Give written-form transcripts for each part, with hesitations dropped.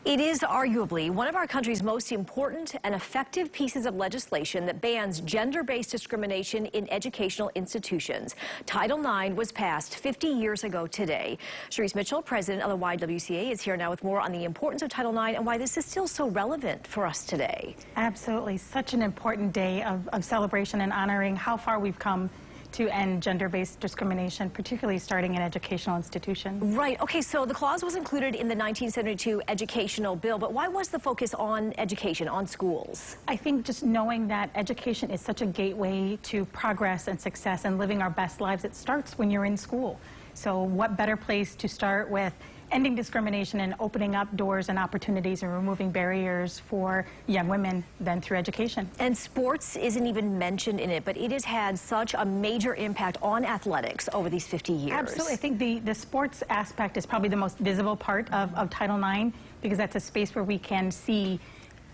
It is arguably one of our country's most important and effective pieces of legislation that bans gender-based discrimination in educational institutions. Title IX was passed 50 years ago today. Sharice Mitchell, president of the YWCA, is here now with more on the importance of Title IX and why this is still so relevant for us today. Absolutely. Such an important day of celebration and honoring how far we've come to end gender-based discrimination, particularly starting in educational institutions. Right. Okay, so the clause was included in the 1972 educational bill, but why was the focus on education, on schools? I think just knowing that education is such a gateway to progress and success and living our best lives, it starts when you're in school. So what better place to start with ending discrimination and opening up doors and opportunities and removing barriers for young women than through education. And sports isn't even mentioned in it, but it has had such a major impact on athletics over these 50 years. Absolutely. I think the sports aspect is probably the most visible part of Title IX, because that's a space where we can see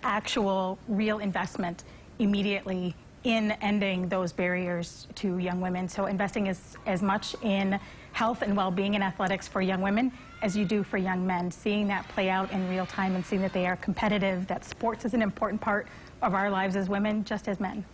actual real investment immediately in ending those barriers to young women. So investing as much in health and well-being in athletics for young women as you do for young men, seeing that play out in real time and seeing that they are competitive, that sports is an important part of our lives as women, just as men.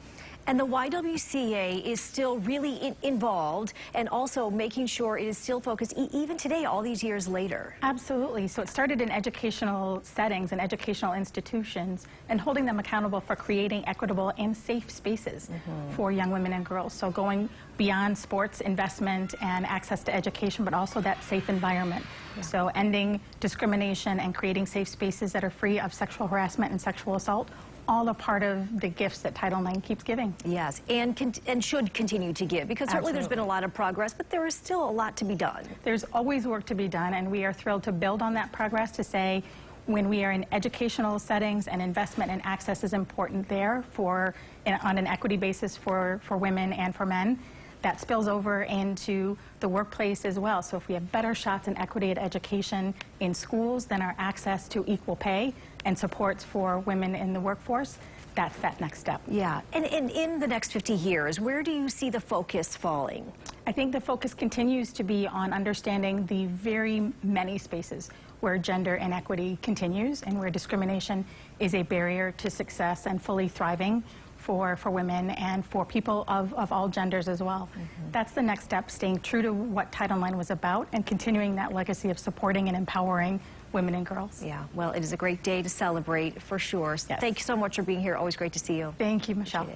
And the YWCA is still really involved and also making sure it is still focused even today, all these years later. Absolutely. So it started in educational settings and educational institutions and holding them accountable for creating equitable and safe spaces for young women and girls. So going beyond sports investment and access to education, but also that safe environment. Yeah. So ending discrimination and creating safe spaces that are free of sexual harassment and sexual assault, all a part of the gifts that Title IX keeps giving. Yes, and should continue to give, because certainly there's been a lot of progress, but there is still a lot to be done. There's always work to be done, and we are thrilled to build on that progress to say when we are in educational settings and investment and access is important there on an equity basis for women and for men. That spills over into the workplace as well. So if we have better shots in equity at education in schools, then our access to equal pay and supports for women in the workforce, that's that next step. Yeah, and in the next 50 years, where do you see the focus falling? I think the focus continues to be on understanding the very many spaces where gender inequity continues and where discrimination is a barrier to success and fully thriving for women and for people of all genders as well. That's the next step, staying true to what Title IX was about and continuing that legacy of supporting and empowering women and girls. Yeah, well, it is a great day to celebrate for sure. Yes. Thank you so much for being here. Always great to see you. Thank you, Michelle.